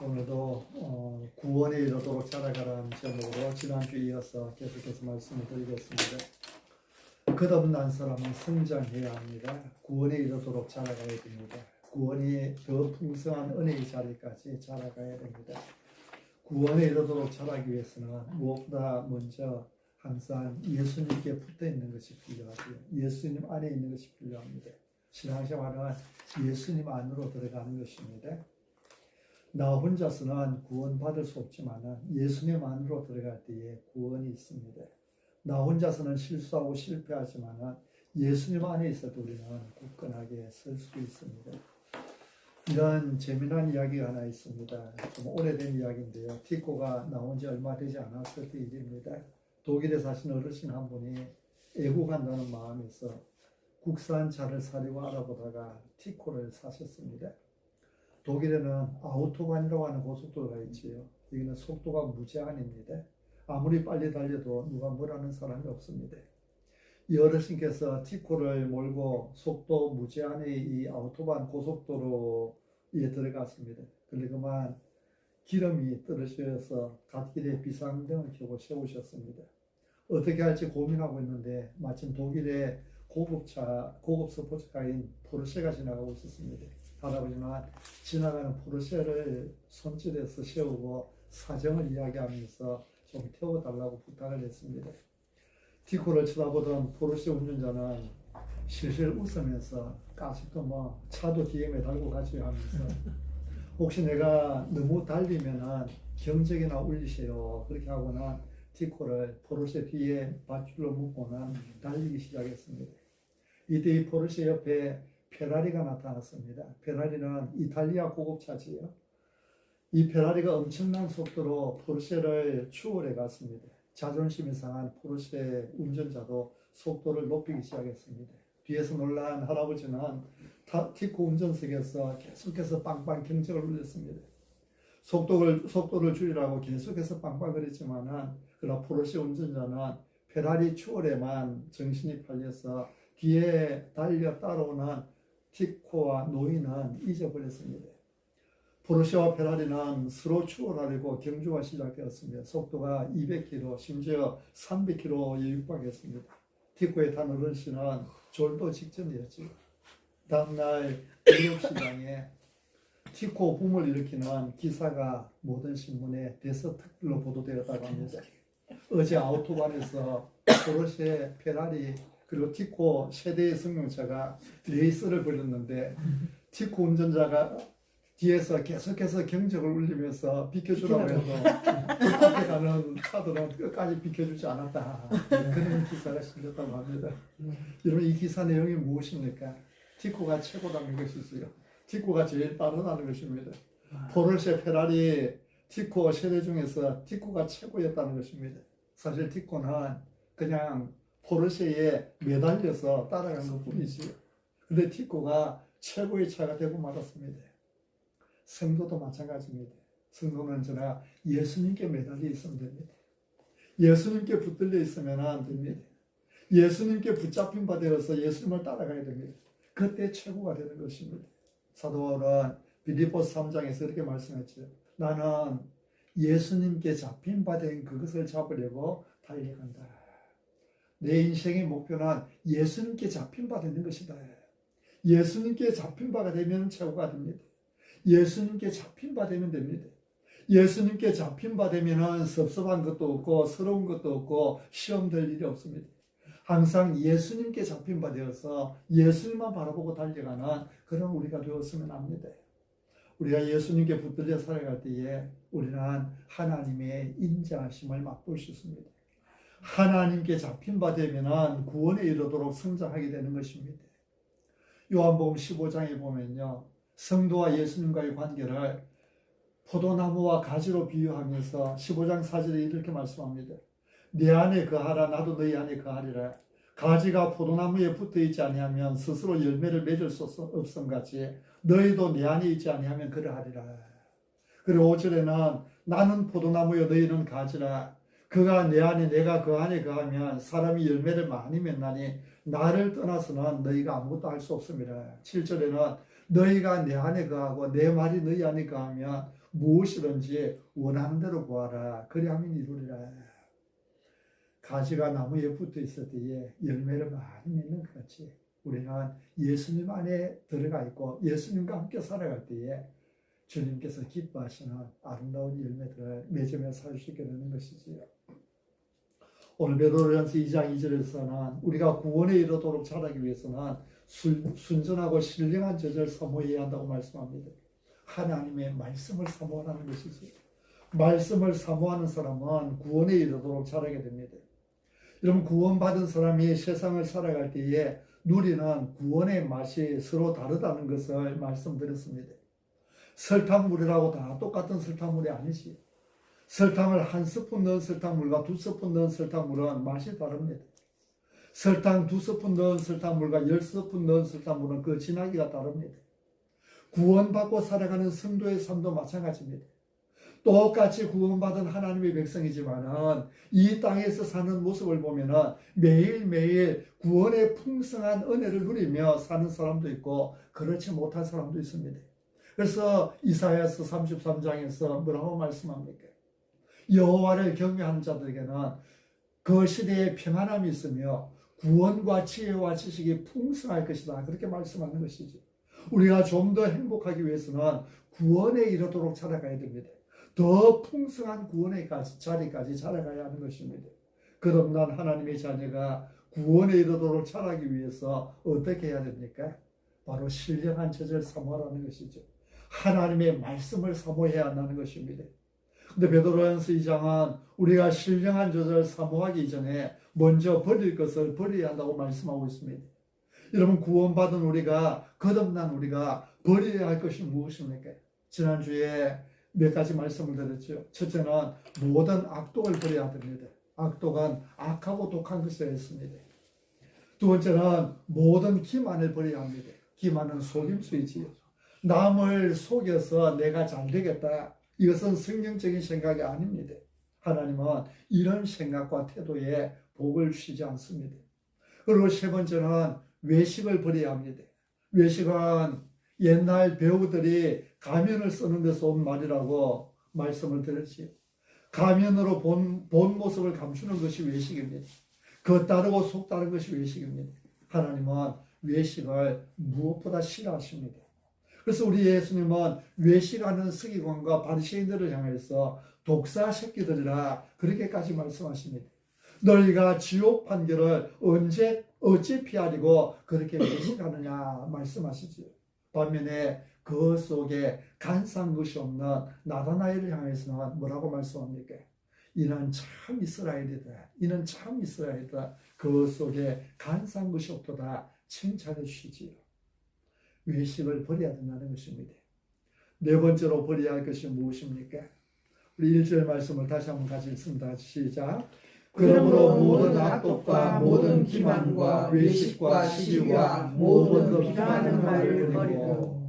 오늘도 구원에 이르도록 자라가라는 제목으로 지난주에 이어서 계속해서 말씀을 드리겠습니다. 끝없는 사람은 성장해야 합니다. 구원에 이르도록 자라가야 됩니다. 구원이 더 풍성한 은혜의 자리까지 자라가야 됩니다. 구원에 이르도록 자라기 위해서는 무엇보다 먼저 항상 예수님께 붙어 있는 것이 필요하고요. 예수님 안에 있는 것이 필요합니다. 신앙생활은 예수님 안으로 들어가는 것입니다. 나 혼자서는 구원받을 수 없지만 예수님 안으로 들어갈 때에 구원이 있습니다. 나 혼자서는 실수하고 실패하지만 예수님 안에 있어도 우리는 굳건하게 설 수 있습니다. 이런 재미난 이야기가 하나 있습니다. 좀 오래된 이야기인데요. 티코가 나온 지 얼마 되지 않았을 때 일입니다. 독일에 사시는 어르신 한 분이 애국한다는 마음에서 국산 차를 사려고 알아보다가 티코를 사셨습니다. 독일에는 아우토반이라고 하는 고속도로가 있지요. 여기는 속도가 무제한입니다. 아무리 빨리 달려도 누가 뭐라는 사람이 없습니다. 이 어르신께서 티코를 몰고 속도 무제한의 이 아우토반 고속도로에 들어갔습니다. 그런데 그만 기름이 떨어져서 갓길에 비상등을 켜고 세우셨습니다. 어떻게 할지 고민하고 있는데 마침 독일의 고급 스포츠카인 포르쉐가 지나가고 있었습니다. 할아버지는 지나가는 포르쉐를 손질해서 세우고 사정을 이야기하면서 좀 태워달라고 부탁을 했습니다. 티코를 쳐다보던 포르쉐 운전자는 실실 웃으면서 아직도 차도 뒤에 매달고 가지 하면서 혹시 내가 너무 달리면 경적이나 울리세요. 그렇게 하고는 티코를 포르쉐 뒤에 밧줄로 묶고는 달리기 시작했습니다. 이때 이 포르쉐 옆에 페라리가 나타났습니다. 페라리는 이탈리아 고급차지요. 이 페라리가 엄청난 속도로 포르쉐를 추월해 갔습니다. 자존심이 상한 포르쉐 운전자도 속도를 높이기 시작했습니다. 뒤에서 놀란 할아버지는 티코 운전석에서 계속해서 빵빵 경적을 울렸습니다. 속도를 줄이라고 계속해서 빵빵거렸지만은 그러나 포르쉐 운전자는 페라리 추월에만 정신이 팔려서 뒤에 달려 따라오는 티코와 노인은 잊어버렸습니다. 포르쉐와 페라리는 서로 추월하려고 경주가 시작되었습니다. 속도가 200km, 심지어 300km에 육박했습니다. 티코에 탄 어르신은 졸도 직전이었죠. 다음날 뉴욕시장에 티코 붐을 일으키는 기사가 모든 신문에 대서특필로 보도되었다고 합니다. 어제 아우토반에서 포르쉐, 페라리 그리고 티코 세대의 승용차가 레이스를 벌였는데 티코 운전자가 뒤에서 계속해서 경적을 울리면서 비켜주라고 해도 앞에 가는 차들은 끝까지 비켜주지 않았다. 그런 기사가 실렸다고 합니다. 여러분 이 기사 내용이 무엇입니까? 티코가 최고라는 것이지요. 티코가 제일 빠르다는 것입니다. 포르쉐, 페라리, 티코 세대 중에서 티코가 최고였다는 것입니다. 사실 티코는 그냥 포르쉐에 매달려서 따라간 것 뿐이지요. 그런데 티코가 최고의 차가 되고 말았습니다. 성도도 마찬가지입니다. 성도는 저나 예수님께 매달려 있으면 됩니다. 예수님께 붙들려 있으면 안 됩니다. 예수님께 붙잡힌 바 되어서 예수님을 따라가야 됩니다. 그때 최고가 되는 것입니다. 사도 바울은 빌립보서 3장에서 이렇게 말씀했죠. 나는 예수님께 잡힌 바 된 그것을 잡으려고 달려간다. 내 인생의 목표는 예수님께 잡힌 바 되는 것이다. 예수님께 잡힌 바가 되면 최고가 됩니다. 예수님께 잡힌 바 되면 됩니다. 예수님께 잡힌 바 되면 섭섭한 것도 없고 서러운 것도 없고 시험 될 일이 없습니다. 항상 예수님께 잡힌 바 되어서 예수님만 바라보고 달려가는 그런 우리가 되었으면 합니다. 우리가 예수님께 붙들려 살아갈 때에 우리는 하나님의 인자하심을 맛볼 수 있습니다. 하나님께 잡힌 바 되면 구원에 이르도록 성장하게 되는 것입니다. 요한복음 15장에 보면요. 성도와 예수님과의 관계를 포도나무와 가지로 비유하면서 15장 4절에 이렇게 말씀합니다. 내 안에 거하라 나도 너희 안에 거하리라. 가지가 포도나무에 붙어있지 아니하면 스스로 열매를 맺을 수 없음같이 너희도 내 안에 있지 아니하면 그러하리라. 그리고 5절에는 나는 포도나무여 너희는 가지라. 그가 내 안에 내가 그 안에 거하면 사람이 열매를 많이 맺나니 나를 떠나서는 너희가 아무것도 할 수 없습니다. 7절에는 너희가 내 안에 거하고 내 말이 너희 안에 거하면 무엇이든지 원하는 대로 구하라. 그리하면 이루리라. 가지가 나무에 붙어 있을 때에 열매를 많이 맺는 것 같이 우리는 예수님 안에 들어가 있고 예수님과 함께 살아갈 때에 주님께서 기뻐하시는 아름다운 열매들을 맺으며 살 수 있게 되는 것이지요. 오늘 베드로전서 2장 2절에서는 우리가 구원에 이르도록 자라기 위해서는 순전하고 신령한 젖을 사모해야 한다고 말씀합니다. 하나님의 말씀을 사모하는 것이지. 말씀을 사모하는 사람은 구원에 이르도록 자라게 됩니다. 여러분, 구원받은 사람이 세상을 살아갈 때에 누리는 구원의 맛이 서로 다르다는 것을 말씀드렸습니다. 설탕물이라고 다 똑같은 설탕물이 아니지. 설탕을 한 스푼 넣은 설탕물과 두 스푼 넣은 설탕물은 맛이 다릅니다. 설탕 두 스푼 넣은 설탕물과 10스푼 넣은 설탕물은 그 진하기가 다릅니다. 구원받고 살아가는 성도의 삶도 마찬가지입니다. 똑같이 구원받은 하나님의 백성이지만은 이 땅에서 사는 모습을 보면은 매일매일 구원의 풍성한 은혜를 누리며 사는 사람도 있고 그렇지 못한 사람도 있습니다. 그래서 이사야서 33장에서 뭐라고 말씀합니까? 여호와를 경외하는 자들에게는 그 시대에 평안함이 있으며 구원과 지혜와 지식이 풍성할 것이다. 그렇게 말씀하는 것이죠. 우리가 좀 더 행복하기 위해서는 구원에 이르도록 자라가야 됩니다. 더 풍성한 구원의 자리까지 자라가야 하는 것입니다. 그럼 난 하나님의 자녀가 구원에 이르도록 자라기 위해서 어떻게 해야 됩니까? 바로 신령한 젖을 사모하라는 것이죠. 하나님의 말씀을 사모해야 한다는 것입니다. 근데 베드로전서 2장은 우리가 신령한 젖을 사모하기 전에 먼저 버릴 것을 버려야 한다고 말씀하고 있습니다. 여러분, 구원받은 우리가, 거듭난 우리가 버려야 할 것이 무엇입니까? 지난주에 몇 가지 말씀을 드렸죠. 첫째는 모든 악독을 버려야 됩니다. 악독은 악하고 독한 것을 했습니다. 두 번째는 모든 기만을 버려야 합니다. 기만은 속임수이지요. 남을 속여서 내가 잘 되겠다. 이것은 성경적인 생각이 아닙니다. 하나님은 이런 생각과 태도에 복을 주시지 않습니다. 그리고 세 번째는 외식을 버려야 합니다. 외식은 옛날 배우들이 가면을 쓰는 데서 온 말이라고 말씀을 드렸지요. 가면으로 본 모습을 감추는 것이 외식입니다. 겉 다르고 속 다른 것이 외식입니다. 하나님은 외식을 무엇보다 싫어하십니다. 그래서 우리 예수님은 외식하는 서기관과 바리새인들을 향해서 독사 새끼들이라 그렇게까지 말씀하십니다. 너희가 지옥 판결을 어찌 피하려고 그렇게 외식하느냐 말씀하시지요. 반면에 그 속에 간사한 것이 없는 나다나엘을 향해서는 뭐라고 말씀합니까? 이는 참 이스라엘이다. 이는 참 이스라엘이다. 그 속에 간사한 것이 없도다 칭찬해 주시지요. 외식을 버려야 된다는 것입니다. 네 번째로 버려야 할 것이 무엇입니까? 우리 1절 말씀을 다시 한번 같이 읽습니다. 시작. 그러므로 모든 악독과 모든 기만과 외식과 시기와 모든 비난하는 말을 버리고.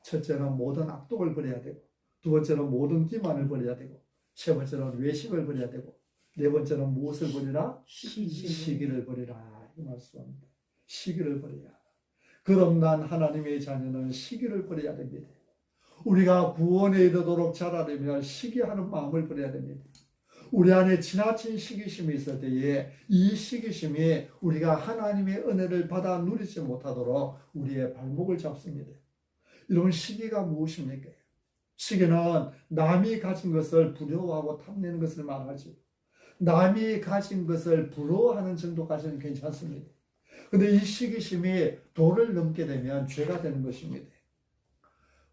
첫째는 모든 악독을 버려야 되고, 두 번째는 모든 기만을 버려야 되고, 세 번째는 외식을 버려야 되고, 네 번째는 무엇을 버리라? 시기를 버리라. 이 말씀입니다. 시기를 버려야. 그럼 난 하나님의 자녀는 시기를 버려야 됩니다. 우리가 구원에 이르도록 자라려면 시기하는 마음을 버려야 됩니다. 우리 안에 지나친 시기심이 있을 때에 이 시기심이 우리가 하나님의 은혜를 받아 누리지 못하도록 우리의 발목을 잡습니다. 여러분, 시기가 무엇입니까? 시기는 남이 가진 것을 부러워하고 탐내는 것을 말하죠. 남이 가진 것을 부러워하는 정도까지는 괜찮습니다. 그런데 이 시기심이 도를 넘게 되면 죄가 되는 것입니다.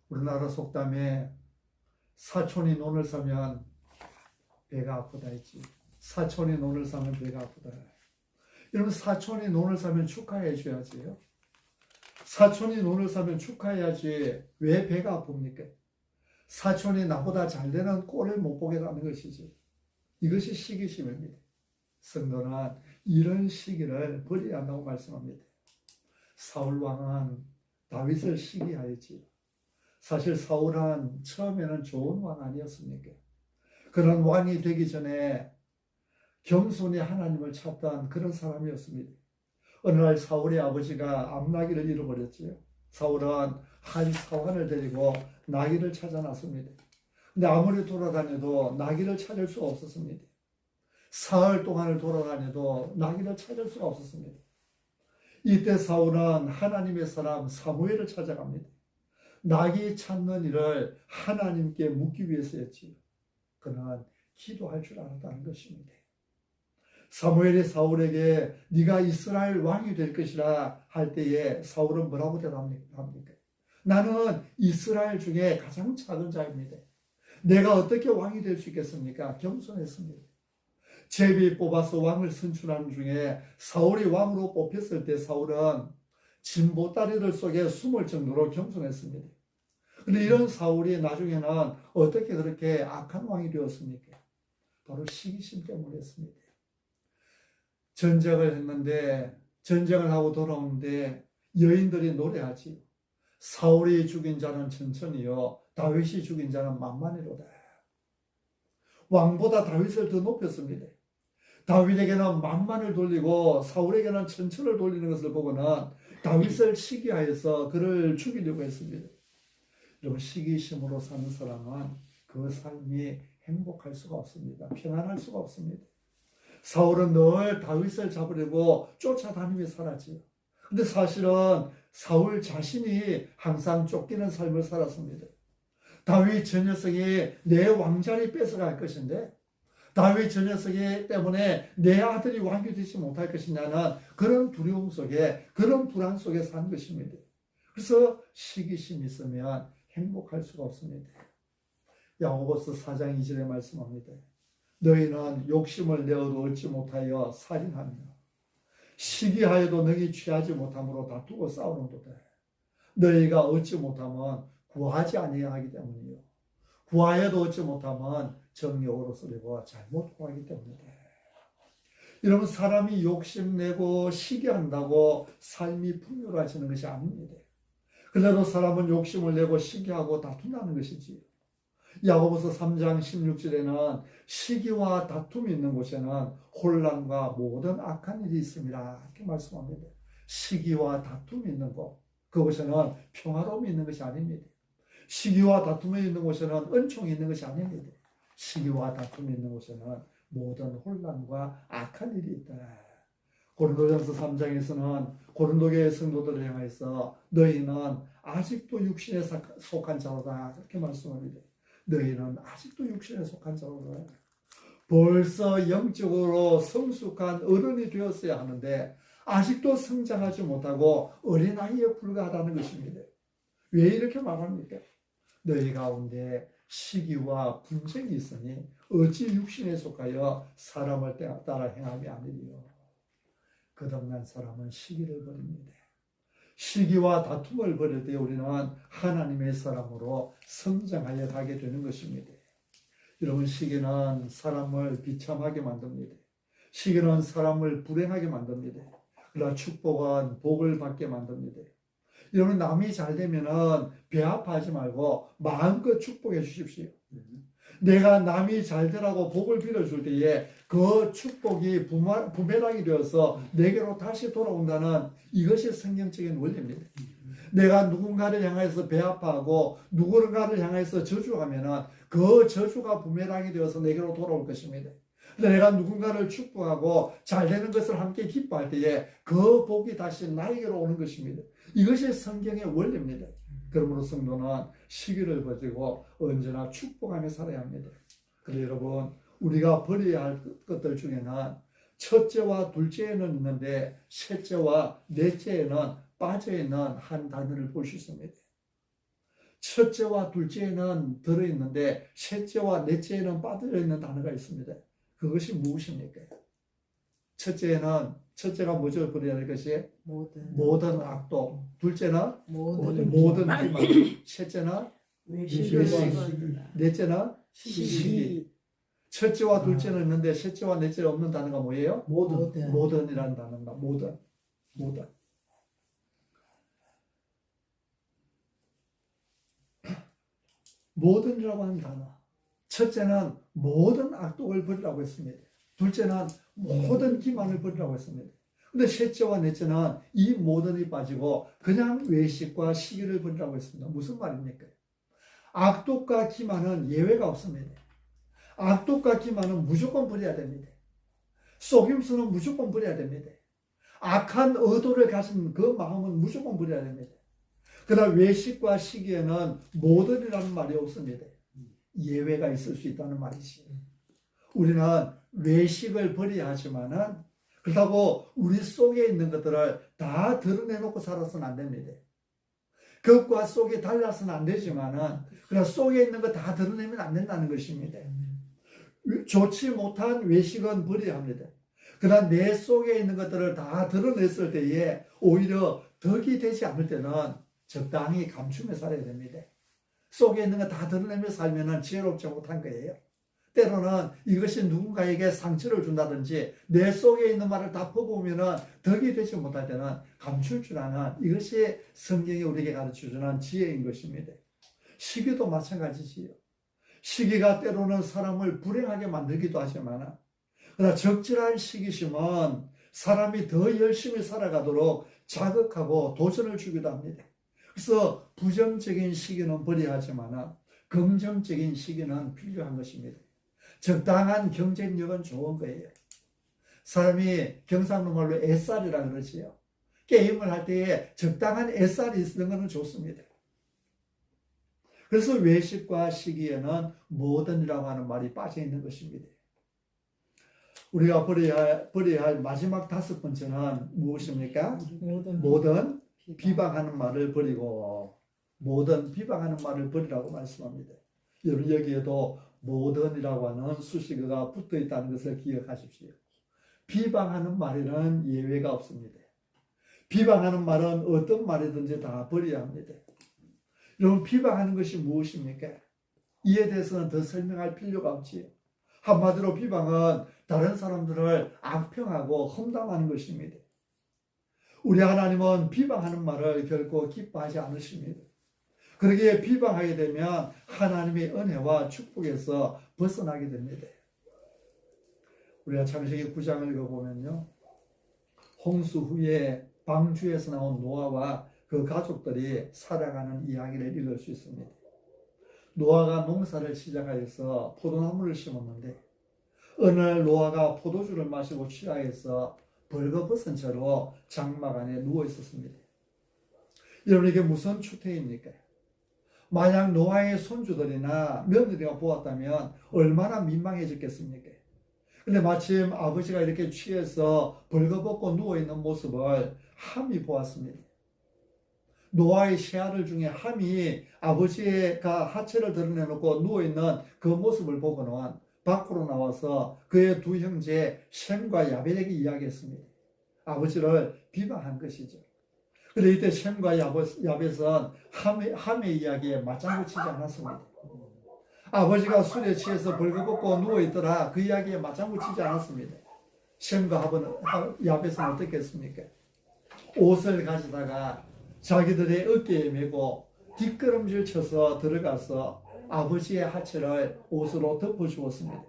우리나라 속담에 사촌이 논을 사면 배가 아프다 했지. 사촌이 논을 사면 배가 아프다. 여러분, 사촌이 논을 사면 축하해 줘야지요. 사촌이 논을 사면 축하해야지 왜 배가 아픕니까? 사촌이 나보다 잘 되는 꼴을 못 보게 하는 것이지. 이것이 시기심입니다. 성도는 이런 시기를 버려야 한다고 말씀합니다. 사울왕은 다윗을 시기하였지. 사실 사울은 처음에는 좋은 왕 아니었습니까? 그런 왕이 되기 전에 겸손히 하나님을 찾던 그런 사람이었습니다. 어느 날 사울의 아버지가 암나기를 잃어버렸지요. 사울은 한 사환을 데리고 나귀를 찾아 나섭니다. 근데 아무리 돌아다녀도 나귀를 찾을 수가 없었습니다. 사흘 동안을 돌아다녀도 나귀를 찾을 수가 없었습니다. 이때 사울은 하나님의 사람 사무엘을 찾아갑니다. 나귀 찾는 일을 하나님께 묻기 위해서였지요. 그는 기도할 줄 알았다는 것입니다. 사무엘이 사울에게 네가 이스라엘 왕이 될 것이라 할 때에 사울은 뭐라고 대답합니까? 나는 이스라엘 중에 가장 작은 자입니다. 내가 어떻게 왕이 될 수 있겠습니까? 겸손했습니다. 제비 뽑아서 왕을 선출하는 중에 사울이 왕으로 뽑혔을 때 사울은 진보다리들 속에 숨을 정도로 겸손했습니다. 그런데 이런 사울이 나중에는 어떻게 그렇게 악한 왕이 되었습니까? 바로 시기심 때문이었습니다. 전쟁을 했는데 전쟁을 하고 돌아오는데 여인들이 노래하지. 사울이 죽인 자는 천천히요 다윗이 죽인 자는 만만히로다. 왕보다 다윗을 더 높였습니다. 다윗에게는 만만을 돌리고 사울에게는 천천을 돌리는 것을 보고는 다윗을 시기하여서 그를 죽이려고 했습니다. 여러분, 시기심으로 사는 사람은 그 삶이 행복할 수가 없습니다. 평안할 수가 없습니다. 사울은 늘 다윗을 잡으려고 쫓아다니며 살았지요. 근데 사실은 사울 자신이 항상 쫓기는 삶을 살았습니다. 다윗 저 녀석이 내 왕자리 뺏어갈 것인데 다윗 저 녀석이 때문에 내 아들이 왕이 되지 못할 것이냐는 그런 두려움 속에 그런 불안 속에 산 것입니다. 그래서 시기심이 있으면 행복할 수가 없습니다. 야고보서 4장 2절에 말씀합니다. 너희는 욕심을 내어도 얻지 못하여 살인하며 시기하여도 능히 취하지 못함으로 다투고 싸우는도다. 너희가 얻지 못하면 구하지 아니하기 때문이요 구하여도 얻지 못하면 정욕으로 쓰려고 잘못 구하기 때문이다. 여러분, 사람이 욕심내고 시기한다고 삶이 풍요로워지는 것이 아닙니다. 그래도 사람은 욕심을 내고 시기하고 다툰다는 것이지. 야고보서 3장 16절에는 시기와 다툼이 있는 곳에는 혼란과 모든 악한 일이 있습니다. 이렇게 말씀합니다. 시기와 다툼이 있는 곳, 그곳에는 평화로움이 있는 것이 아닙니다. 시기와 다툼이 있는 곳에는 은총이 있는 것이 아닙니다. 시기와 다툼이 있는 곳에는 모든 혼란과 악한 일이 있다. 고린도전서 3장에서는 고린도교의 성도들을 향해서 너희는 아직도 육신에 속한 자로다 그렇게 말씀합니다. 너희는 아직도 육신에 속한 자로다. 벌써 영적으로 성숙한 어른이 되었어야 하는데 아직도 성장하지 못하고 어린아이에 불과하다는 것입니다. 왜 이렇게 말합니까? 너희 가운데 시기와 분쟁이 있으니 어찌 육신에 속하여 사람을 따라 행함이 아니리요. 거듭난 사람은 시기를 버립니다. 시기와 다툼을 버릴 때 우리는 하나님의 사람으로 성장하여 가게 되는 것입니다. 여러분, 시기는 사람을 비참하게 만듭니다. 시기는 사람을 불행하게 만듭니다. 그러나 축복은 복을 받게 만듭니다. 여러분, 남이 잘 되면은 배 아파하지 말고 마음껏 축복해 주십시오. 내가 남이 잘 되라고 복을 빌어줄 때에 그 축복이 부메랑이 되어서 내게로 다시 돌아온다는 이것이 성경적인 원리입니다. 내가 누군가를 향해서 배 아파하고 누군가를 향해서 저주하면은 그 저주가 부메랑이 되어서 내게로 돌아올 것입니다. 내가 누군가를 축복하고 잘 되는 것을 함께 기뻐할 때에 그 복이 다시 나에게로 오는 것입니다. 이것이 성경의 원리입니다. 그러므로 성도는 시기를 버티고 언제나 축복하며 살아야 합니다. 그래서 여러분, 우리가 버려야 할 것들 중에는 첫째와 둘째에는 있는데 셋째와 넷째에는 빠져있는 한 단어를 볼 수 있습니다. 첫째와 둘째에는 들어있는데 셋째와 넷째에는 빠져있는 단어가 있습니다. 그것이 무엇입니까? 첫째가 뭐죠? 버려야 할 것이 모든 악독. 둘째는 모든 기만. 셋째는 외식. 넷째는 시기. 첫째와 둘째는 있는데 셋째와 넷째는 없는 단어가 뭐예요? 모든이라는 단어입니다. 모든. 모든이라고 하는 단어. 첫째는 모든 악독을 버리라고 했습니다. 둘째는 모든 기만을 버리라고 했습니다. 근데 셋째와 넷째는 이 모든이 빠지고 그냥 외식과 시기를 버리라고 했습니다. 무슨 말입니까? 악독과 기만은 예외가 없습니다. 악독과 기만은 무조건 버려야 됩니다. 속임수는 무조건 버려야 됩니다. 악한 의도를 가진 그 마음은 무조건 버려야 됩니다. 그러나 외식과 시기에는 모든이라는 말이 없습니다. 예외가 있을 수 있다는 말이지. 우리는 외식을 버려야 하지만은 그렇다고 우리 속에 있는 것들을 다 드러내놓고 살아서는 안 됩니다. 겉과 속이 달라서는 안 되지만은 그러나 속에 있는 거 다 드러내면 안 된다는 것입니다. 좋지 못한 외식은 버려야 합니다. 그러나 내 속에 있는 것들을 다 드러냈을 때에 오히려 덕이 되지 않을 때는 적당히 감추며 살아야 됩니다. 속에 있는 거 다 드러내며 살면 지혜롭지 못한 거예요. 때로는 이것이 누군가에게 상처를 준다든지 내 속에 있는 말을 다 퍼부으면 덕이 되지 못할 때는 감출 줄 아는 이것이 성경이 우리에게 가르쳐주는 지혜인 것입니다. 시기도 마찬가지지요. 시기가 때로는 사람을 불행하게 만들기도 하지만 그러나 적절한 시기심은 사람이 더 열심히 살아가도록 자극하고 도전을 주기도 합니다. 그래서 부정적인 시기는 버려야 하지만 긍정적인 시기는 필요한 것입니다. 적당한 경쟁력은 좋은 거예요. 사람이 경상도 말로 애살이라 그러지요. 게임을 할 때에 적당한 애살이 있는 것은 좋습니다. 그래서 외식과 시기에는 모든이라고 하는 말이 빠져 있는 것입니다. 우리가 버려야 할 마지막 5번째는 무엇입니까? 모든 비방하는 말을 버리고 모든 비방하는 말을 버리라고 말씀합니다. 여러분 여기에도 모든이라고 하는 수식어가 붙어 있다는 것을 기억하십시오. 비방하는 말에는 예외가 없습니다. 비방하는 말은 어떤 말이든지 다 버려야 합니다. 여러분 비방하는 것이 무엇입니까? 이에 대해서는 더 설명할 필요가 없지요. 한마디로 비방은 다른 사람들을 악평하고 험담하는 것입니다. 우리 하나님은 비방하는 말을 결코 기뻐하지 않으십니다. 그러기에 비방하게 되면 하나님의 은혜와 축복에서 벗어나게 됩니다. 우리가 창세기 9장을 읽어보면요. 홍수 후에 방주에서 나온 노아와 그 가족들이 살아가는 이야기를 읽을 수 있습니다. 노아가 농사를 시작하여서 포도나무를 심었는데 어느 날 노아가 포도주를 마시고 취하여서 벌거벗은 채로 장막 안에 누워 있었습니다. 여러분 이게 무슨 추태입니까? 만약 노아의 손주들이나 며느리가 보았다면 얼마나 민망해졌겠습니까? 근데 마침 아버지가 이렇게 취해서 벌거벗고 누워있는 모습을 함이 보았습니다. 노아의 시아들 중에 함이 아버지가 하체를 드러내놓고 누워있는 그 모습을 보고는 밖으로 나와서 그의 두 형제 셈과 야벳에게 이야기했습니다. 아버지를 비방한 것이죠. 그런데 이때 셈과 야벳은 함의 이야기에 맞장구 치지 않았습니다. 아버지가 술에 취해서 벌거벗고 누워있더라 그 이야기에 맞장구 치지 않았습니다. 셈과 야벳은 어떻게 했습니까? 옷을 가져다가 자기들의 어깨에 메고 뒷걸음질 쳐서 들어가서 아버지의 하체를 옷으로 덮어주었습니다.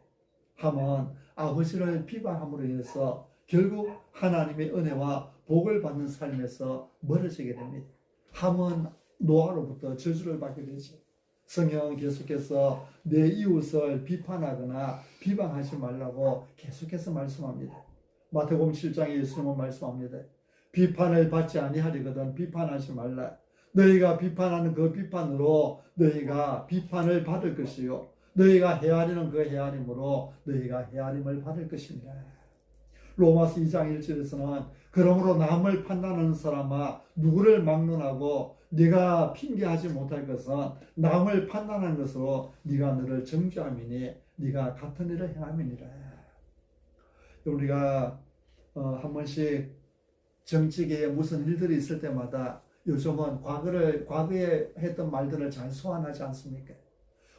함은 아버지를 비방함으로 인해서 결국 하나님의 은혜와 복을 받는 삶에서 멀어지게 됩니다. 함은 노아로부터 저주를 받게 되죠. 성경은 계속해서 내 이웃을 비판하거나 비방하지 말라고 계속해서 말씀합니다. 마태복음 7장에 예수님은 말씀합니다. 비판을 받지 아니하리거든 비판하지 말라. 너희가 비판하는 그 비판으로 너희가 비판을 받을 것이요 너희가 헤아리는 그 헤아림으로 너희가 헤아림을 받을 것입니다. 로마서 2장 1절에서는 그러므로 남을 판단하는 사람아 누구를 막론하고 네가 핑계하지 못할 것은 남을 판단하는 것으로 네가 너를 정죄함이니 네가 같은 일을 행함이니라. 우리가 한 번씩 정치계에 무슨 일들이 있을 때마다 요즘은 과거에 했던 말들을 잘 소환하지 않습니까?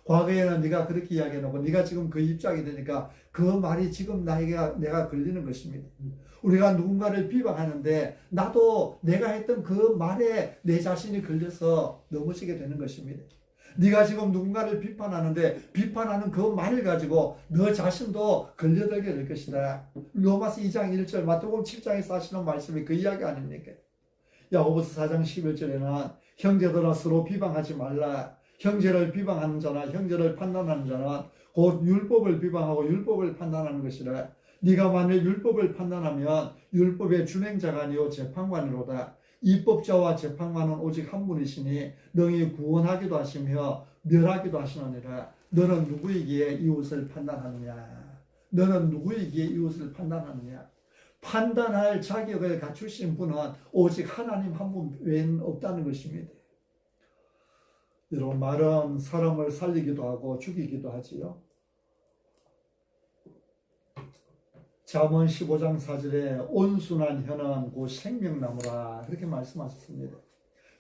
과거에는 네가 그렇게 이야기해놓고 네가 지금 그 입장이 되니까 그 말이 지금 내가 걸리는 것입니다. 우리가 누군가를 비방하는데 나도 내가 했던 그 말에 내 자신이 걸려서 넘어지게 되는 것입니다. 네가 지금 누군가를 비판하는데 비판하는 그 말을 가지고 너 자신도 걸려들게 될 것이다. 로마서 2장 1절, 마태복음 7장에서 하시는 말씀이 그 이야기 아닙니까? 야고보서 4장 11절에는 형제들아 서로 비방하지 말라. 형제를 비방하는 자나 형제를 판단하는 자는 곧 율법을 비방하고 율법을 판단하는 것이라. 네가 만일 율법을 판단하면 율법의 준행자가 아니요 재판관이로다. 입법자와 재판관은 오직 한 분이시니 능히 구원하기도 하시며 멸하기도 하시느니라. 너는 누구이기에 이웃을 판단하느냐? 너는 누구이기에 이웃을 판단하느냐? 판단할 자격을 갖추신 분은 오직 하나님 한 분 외에는 없다는 것입니다. 여러분, 말은 사람을 살리기도 하고 죽이기도 하지요. 잠언 15장 4절에 온순한 혀는 곧 생명나무라 그렇게 말씀하셨습니다.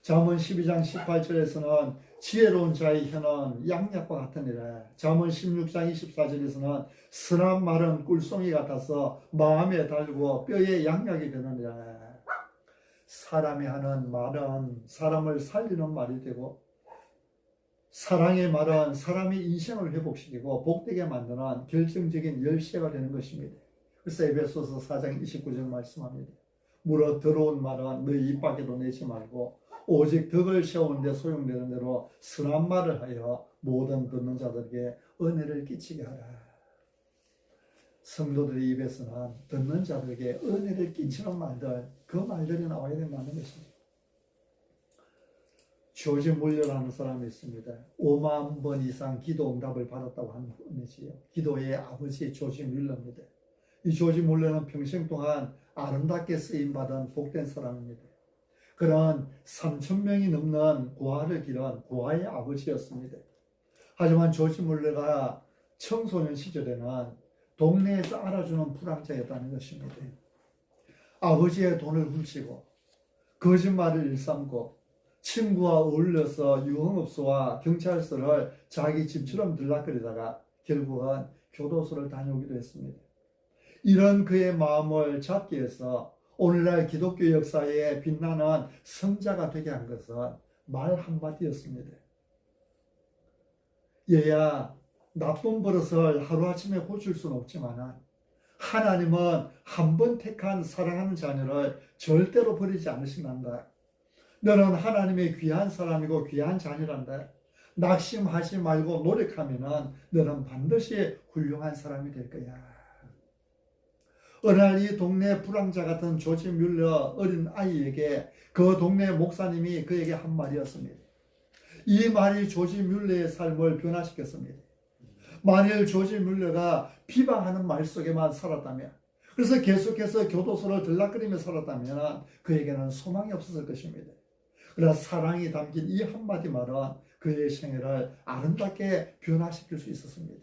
잠언 12장 18절에서는 지혜로운 자의 혀는 양약과 같으니라. 잠언 16장 24절에서는 선한 말은 꿀송이 같아서 마음에 달고 뼈에 양약이 되느니라. 사람이 하는 말은 사람을 살리는 말이 되고 사랑의 말은 사람의 인생을 회복시키고 복되게 만드는 결정적인 열쇠가 되는 것입니다. 그래서 에베소서 4장 29절 말씀합니다. 물어 더러운 말은 너희 입 밖에도 내지 말고 오직 덕을 세우는 데 소용되는 대로 선한 말을 하여 모든 듣는 자들에게 은혜를 끼치게 하라. 성도들의 입에서는 듣는 자들에게 은혜를 끼치는 말들, 그 말들이 나와야 된다는 것입니다. 조지 물러라는 사람이 있습니다. 5만 번 이상 기도 응답을 받았다고 하는 분이지요. 기도의 아버지 조지 물러입니다. 이 조지 물러는 평생 동안 아름답게 쓰임받은 복된 사람입니다. 그런 3,000명이 넘는 고아를 기른 고아의 아버지였습니다. 하지만 조지 물러가 청소년 시절에는 동네에서 알아주는 불황자였다는 것입니다. 아버지의 돈을 훔치고 거짓말을 일삼고 친구와 어울려서 유흥업소와 경찰서를 자기 집처럼 들락거리다가 결국은 교도소를 다녀오기도 했습니다. 이런 그의 마음을 잡기 위해서 오늘날 기독교 역사에 빛나는 성자가 되게 한 것은 말 한마디였습니다. 얘야, 나쁜 버릇을 하루아침에 고칠 수는 없지만 하나님은 한 번 택한 사랑하는 자녀를 절대로 버리지 않으신단다. 너는 하나님의 귀한 사람이고 귀한 자녀란다. 낙심하지 말고 노력하면 너는 반드시 훌륭한 사람이 될 거야. 어느 날 이 동네 불황자 같은 조지 뮬러 어린 아이에게 그 동네 목사님이 그에게 한 말이었습니다. 이 말이 조지 뮬러의 삶을 변화시켰습니다. 만일 조지 뮬러가 비방하는 말 속에만 살았다면, 그래서 계속해서 교도소를 들락거리며 살았다면 그에게는 소망이 없었을 것입니다. 그러나 사랑이 담긴 이 한마디 말은 그의 생애를 아름답게 변화시킬 수 있었습니다.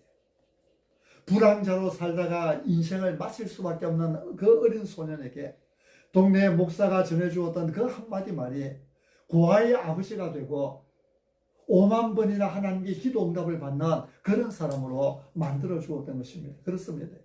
불황자로 살다가 인생을 마칠 수밖에 없는 그 어린 소년에게 동네 목사가 전해주었던 그 한마디 말이 고아의 아버지가 되고 5만 번이나 하나님께 기도 응답을 받는 그런 사람으로 만들어 주었던 것입니다. 그렇습니다.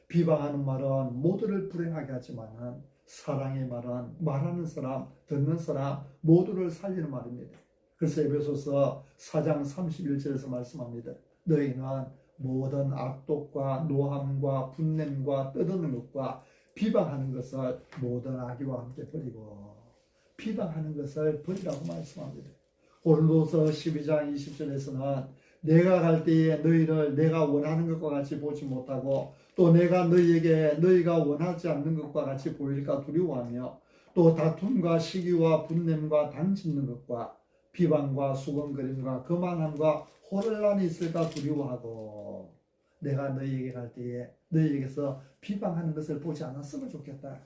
비방하는 말은 모두를 불행하게 하지만 사랑의 말은 말하는 사람, 듣는 사람 모두를 살리는 말입니다. 그래서 에베소서 4장 31절에서 말씀합니다. 너희는 모든 악독과 노함과 분냄과 떠드는 것과 비방하는 것을 모든 악의와 함께 버리고 비방하는 것을 버리라고 말씀합니다. 고린도서 12장 20절에서는 내가 갈 때에 너희를 내가 원하는 것과 같이 보지 못하고 또 내가 너희에게 너희가 원하지 않는 것과 같이 보일까 두려워하며 또 다툼과 시기와 분냄과 당짓는 것과 비방과 수건거림과 거만함과 혼란이 있을까 두려워하고 내가 너희에게 갈 때에 너희에게서 비방하는 것을 보지 않았으면 좋겠다.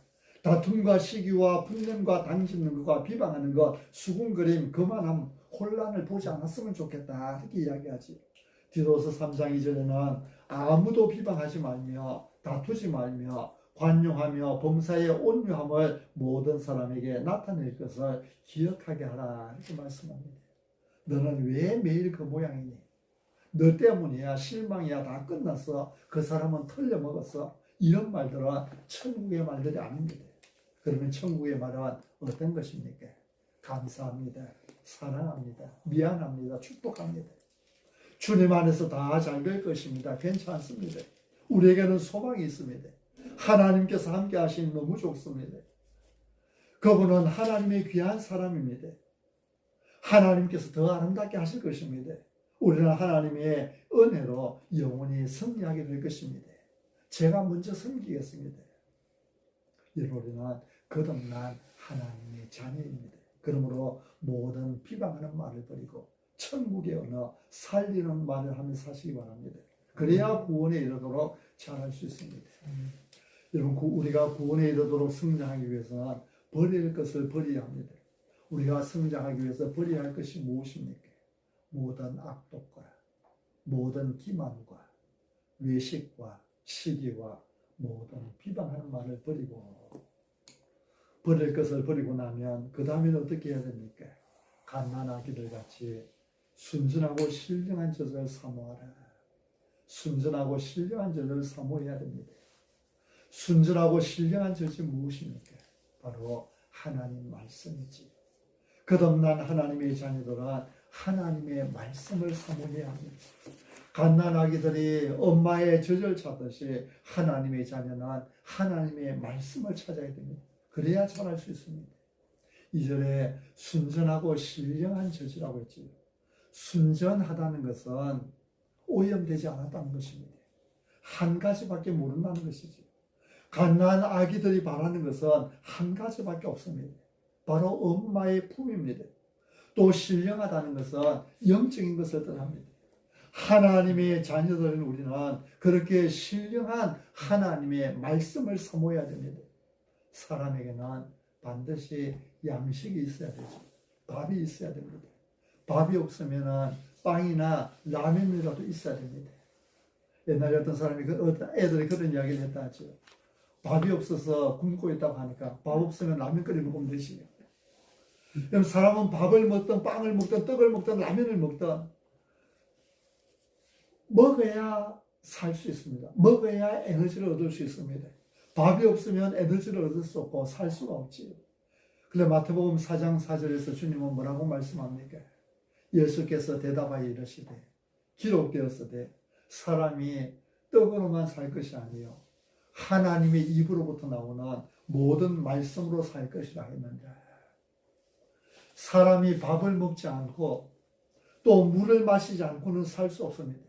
다툼과 시기와 분냄과 당짓는 것과 비방하는 것, 수군거림, 거만함, 혼란을 보지 않았으면 좋겠다. 이렇게 이야기하지. 디도서 3장 2절에는 아무도 비방하지 말며 다투지 말며 관용하며 범사의 온유함을 모든 사람에게 나타낼 것을 기억하게 하라. 이렇게 말씀합니다. 너는 왜 매일 그 모양이니? 너 때문이야. 실망이야. 다 끝났어. 그 사람은 털려먹었어. 이런 말들은 천국의 말들이 아닙니다. 그러면 천국의 말은 어떤 것입니까? 감사합니다. 사랑합니다. 미안합니다. 축복합니다. 주님 안에서 다 잘 될 것입니다. 괜찮습니다. 우리에게는 소망이 있습니다. 하나님께서 함께 하시니 너무 좋습니다. 그분은 하나님의 귀한 사람입니다. 하나님께서 더 아름답게 하실 것입니다. 우리는 하나님의 은혜로 영원히 승리하게 될 것입니다. 제가 먼저 섬기겠습니다. 우리는 거듭난 하나님의 자녀입니다. 그러므로 모든 비방하는 말을 버리고 천국의 언어, 살리는 말을 하며 사시기 바랍니다. 그래야 구원에 이르도록 잘할 수 있습니다. 여러분, 우리가 구원에 이르도록 성장하기 위해서는 버릴 것을 버려야 합니다. 우리가 성장하기 위해서 버려야 할 것이 무엇입니까? 모든 악독과 모든 기만과 외식과 시기와 모든 비방하는 말을 버리고, 버릴 것을 버리고 나면 그 다음에는 어떻게 해야 됩니까? 갓난아기들 같이 순전하고 신령한 젖을 사모하라. 순전하고 신령한 젖을 사모해야 됩니다. 순전하고 신령한 젖이 무엇입니까? 바로 하나님 말씀이지. 거듭난 하나님의 자녀들은 하나님의 말씀을 사모해야 합니다. 갓난아기들이 엄마의 젖을 찾듯이 하나님의 자녀는 하나님의 말씀을 찾아야 됩니다. 그래야 잘할 수 있습니다. 2절에 순전하고 신령한 젖이라고 했지요. 순전하다는 것은 오염되지 않았다는 것입니다. 한 가지밖에 모른다는 것이죠. 갓난 아기들이 바라는 것은 한 가지밖에 없습니다. 바로 엄마의 품입니다. 또 신령하다는 것은 영적인 것을 뜻합니다. 하나님의 자녀들인 우리는 그렇게 신령한 하나님의 말씀을 사모해야 됩니다. 사람에게는 반드시 양식이 있어야 되죠. 밥이 있어야 됩니다. 밥이 없으면 빵이나 라면이라도 있어야 됩니다. 옛날에 어떤 사람이, 애들이 그런 이야기를 했다 하죠. 밥이 없어서 굶고 있다고 하니까 밥 없으면 라면 끓여 먹으면 되지. 그럼 사람은 밥을 먹든 빵을 먹든 떡을 먹든 라면을 먹든 먹어야 살 수 있습니다. 먹어야 에너지를 얻을 수 있습니다. 밥이 없으면 에너지를 얻을 수 없고 살 수가 없지요. 그런데 마태복음 4장 4절에서 주님은 뭐라고 말씀합니까? 예수께서 대답하여 이르시되 기록되었으되 사람이 떡으로만 살 것이 아니요 하나님의 입으로부터 나오는 모든 말씀으로 살 것이라 했는데, 사람이 밥을 먹지 않고 또 물을 마시지 않고는 살 수 없습니다.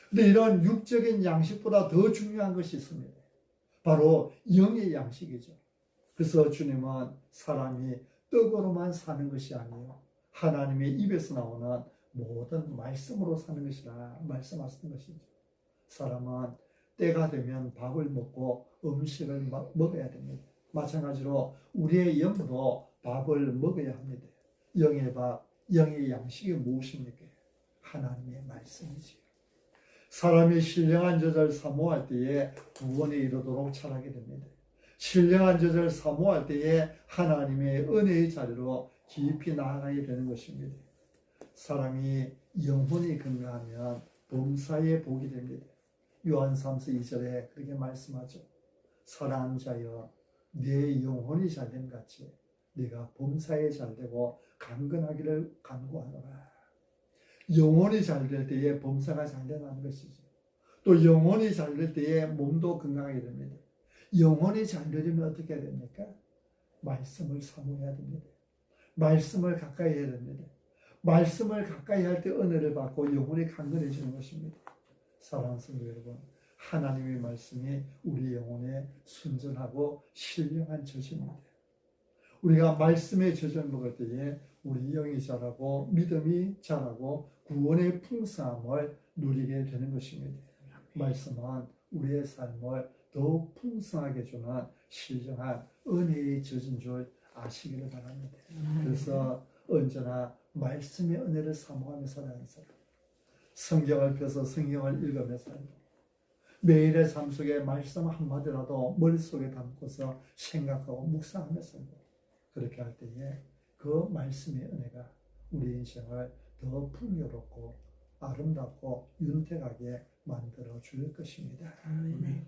근데 이런 육적인 양식보다 더 중요한 것이 있습니다. 바로 영의 양식이죠. 그래서 주님은 사람이 떡으로만 사는 것이 아니요 하나님의 입에서 나오는 모든 말씀으로 사는 것이라 말씀하시는 것이죠. 사람은 때가 되면 밥을 먹고 음식을 먹어야 됩니다. 마찬가지로 우리의 영도 밥을 먹어야 합니다. 영의 밥, 영의 양식이 무엇입니까? 하나님의 말씀이지요. 사람이 신령한 젖을 사모할 때에 구원에 이르도록 자라게 됩니다. 신령한 젖을 사모할 때에 하나님의 은혜의 자리로 깊이 나아가게 되는 것입니다. 사람이 영혼이 건강하면 범사에 복이 됩니다. 요한 3서 2절에 그렇게 말씀하죠. 사랑하는 자여 내 영혼이 잘됨 같이 네가 범사에 잘되고 강건하기를 간구하노라. 영혼이 잘 될 때에 범사가 잘 된다는 것이죠. 또 영혼이 잘 될 때에 몸도 건강하게 됩니다. 영혼이 잘 되려면 어떻게 해야 됩니까? 말씀을 사모해야 됩니다. 말씀을 가까이 해야 됩니다. 말씀을 가까이 할 때 은혜를 받고 영혼이 강건해지는 것입니다. 사랑하는 성도 여러분, 하나님의 말씀이 우리 영혼에 순전하고 신령한 젖입니다. 우리가 말씀의 젖을 먹을 때에 우리 영이 자라고 믿음이 자라고 구원의 풍성함을 누리게 되는 것입니다. 말씀은 우리의 삶을 더욱 풍성하게 주는 신령한 은혜의 젖인 줄 아시기를 바랍니다. 그래서 언제나 말씀의 은혜를 사모하며 살아가는 사람, 성경을 펴서 성경을 읽으며 살고 매일의 삶 속에 말씀 한마디라도 머릿속에 담고서 생각하고 묵상하며 살고, 그렇게 할 때에 그 말씀의 은혜가 우리 인생을 더 풍요롭고 아름답고 윤택하게 만들어 줄 것입니다. 아멘.